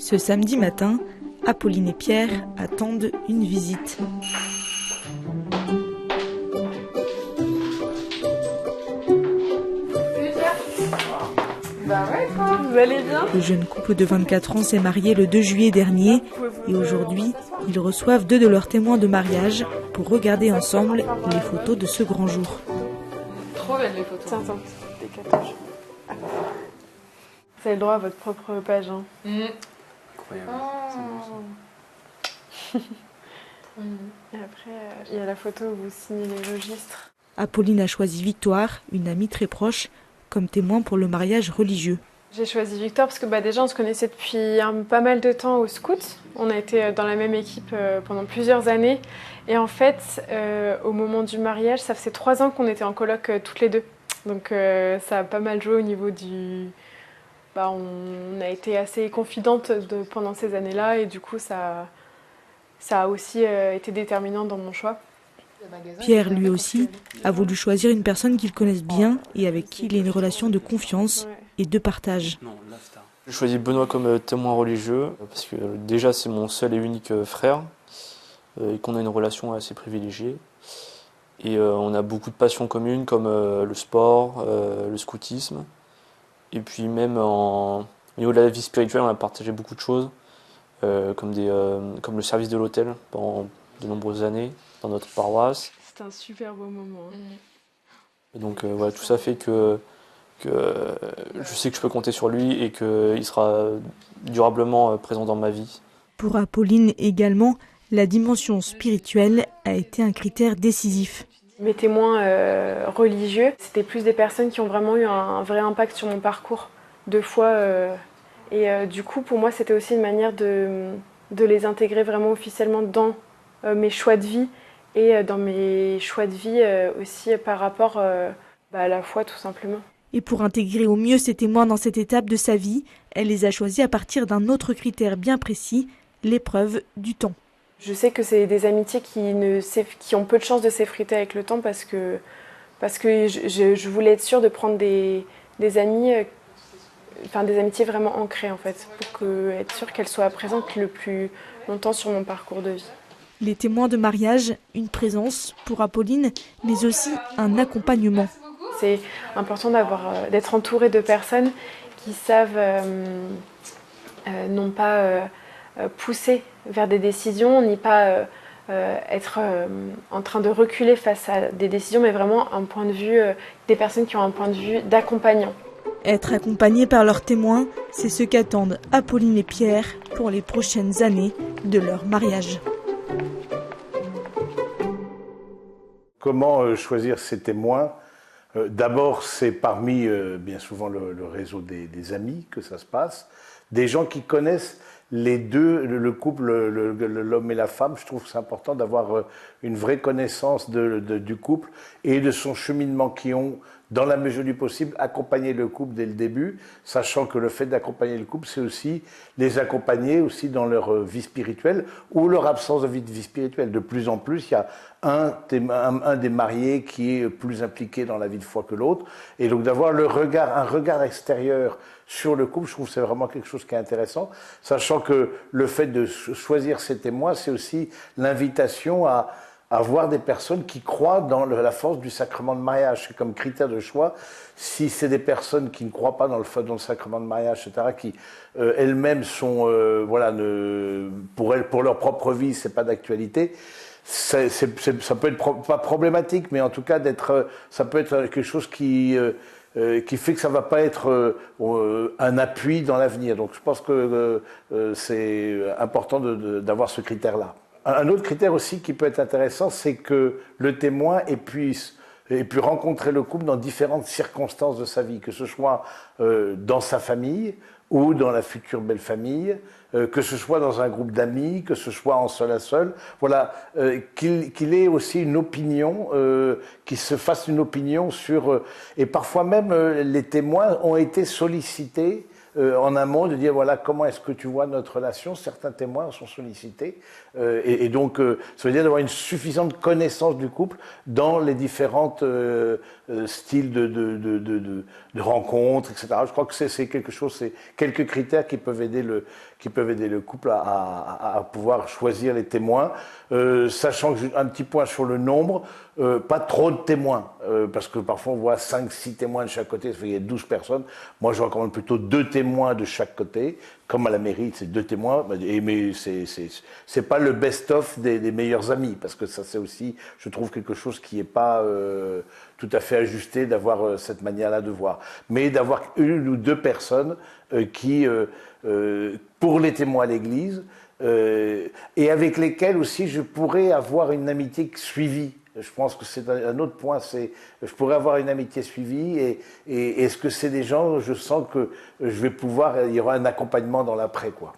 Ce samedi matin, Apolline et Pierre attendent une visite. Vous allez bien ? Le jeune couple de 24 ans s'est marié le 2 juillet dernier et aujourd'hui, ils reçoivent 2 de leurs témoins de mariage pour regarder ensemble les photos de ce grand jour. Trop belles les photos. Attends, décatage. Vous avez le droit à votre propre page. Hein. Incroyable. Et après, il y a la photo où vous signez les registres. Apolline a choisi Victoire, une amie très proche, comme témoin pour le mariage religieux. J'ai choisi Victor parce que déjà on se connaissait depuis pas mal de temps au scout. On a été dans la même équipe pendant plusieurs années. Et en fait, au moment du mariage, ça faisait 3 ans qu'on était en coloc toutes les deux. Donc ça a pas mal joué au niveau du... on a été assez confidentes pendant ces années-là et du coup ça a aussi été déterminant dans mon choix. Pierre, lui aussi, a voulu choisir une personne qu'il connaisse bien et avec qui il ait une relation de confiance et de partage. J'ai choisi Benoît comme témoin religieux parce que déjà c'est mon seul et unique frère et qu'on a une relation assez privilégiée. Et on a beaucoup de passions communes comme le sport, le scoutisme. Et puis même au niveau de la vie spirituelle, on a partagé beaucoup de choses comme le service de l'autel pendant de nombreuses années dans notre paroisse. C'était un super beau moment. Et donc voilà, tout ça fait que je sais que je peux compter sur lui et qu'il sera durablement présent dans ma vie. Pour Apolline également, la dimension spirituelle a été un critère décisif. Mes témoins religieux, c'était plus des personnes qui ont vraiment eu un vrai impact sur mon parcours de foi. Du coup, pour moi, c'était aussi une manière de les intégrer vraiment officiellement dans mes choix de vie et dans mes choix de vie aussi par rapport à la foi, tout simplement. Et pour intégrer au mieux ces témoins dans cette étape de sa vie, elle les a choisis à partir d'un autre critère bien précis, l'épreuve du temps. Je sais que c'est des amitiés qui ont peu de chances de s'effriter avec le temps parce que je voulais être sûre de prendre des amis, des amitiés vraiment ancrées en fait, pour être sûre qu'elles soient présentes le plus longtemps sur mon parcours de vie. Les témoins de mariage, une présence pour Apolline, mais aussi un accompagnement. C'est important d'être entouré de personnes qui savent non pas pousser vers des décisions, ni pas être en train de reculer face à des décisions, mais vraiment un point de vue, des personnes qui ont un point de vue d'accompagnant. Être accompagnés par leurs témoins, c'est ce qu'attendent Apolline et Pierre pour les prochaines années de leur mariage. Comment choisir ces témoins ? D'abord, c'est parmi, bien souvent, le réseau des amis que ça se passe. Des gens qui connaissent les deux, le couple, l'homme et la femme. Je trouve que c'est important d'avoir une vraie connaissance du couple et de son cheminement qui ont, dans la mesure du possible, accompagné le couple dès le début, sachant que le fait d'accompagner le couple, c'est aussi les accompagner aussi dans leur vie spirituelle ou leur absence de vie spirituelle. De plus en plus, il y a un des mariés qui est plus impliqué dans la vie de foi que l'autre. Et donc d'avoir un regard extérieur sur le couple, je trouve que c'est vraiment quelque chose qui est intéressant, sachant que le fait de choisir ces témoins, c'est aussi l'invitation à voir des personnes qui croient dans la force du sacrement de mariage. C'est comme critère de choix. Si c'est des personnes qui ne croient pas dans le sacrement de mariage, etc., qui elles-mêmes sont, pour leur propre vie, c'est pas d'actualité. Ça peut être pas problématique, mais en tout cas ça peut être quelque chose qui fait que ça va pas être un appui dans l'avenir. Donc je pense que c'est important d'avoir ce critère-là. Un autre critère aussi qui peut être intéressant, c'est que le témoin ait pu rencontrer le couple dans différentes circonstances de sa vie, que ce soit dans sa famille ou dans la future belle famille, que ce soit dans un groupe d'amis, que ce soit en seul à seul. Voilà, qu'il ait aussi une opinion, qu'il se fasse une opinion sur... et parfois même, les témoins ont été sollicités en amont de dire voilà comment est-ce que tu vois notre relation. Certains témoins sont sollicités donc ça veut dire d'avoir une suffisante connaissance du couple dans les différentes style de rencontre, etc. Je crois que c'est quelque chose, c'est quelques critères qui peuvent aider le couple à pouvoir choisir les témoins, sachant que un petit point sur le nombre, pas trop de témoins, parce que parfois on voit 5-6 témoins de chaque côté, ça fait qu'il y a 12 personnes. Moi je recommande plutôt 2 témoins de chaque côté, comme à la mairie, c'est 2 témoins, mais c'est pas le best-of des meilleurs amis, parce que ça c'est aussi, je trouve, quelque chose qui est pas tout à fait ajusté d'avoir cette manière-là de voir. Mais d'avoir 1 ou 2 personnes qui, pour les témoins à l'église, et avec lesquelles aussi je pourrais avoir une amitié suivie. Je pense que c'est un autre point, c'est je pourrais avoir une amitié suivie et est-ce que c'est des gens, je sens que je vais pouvoir, il y aura un accompagnement dans l'après, quoi.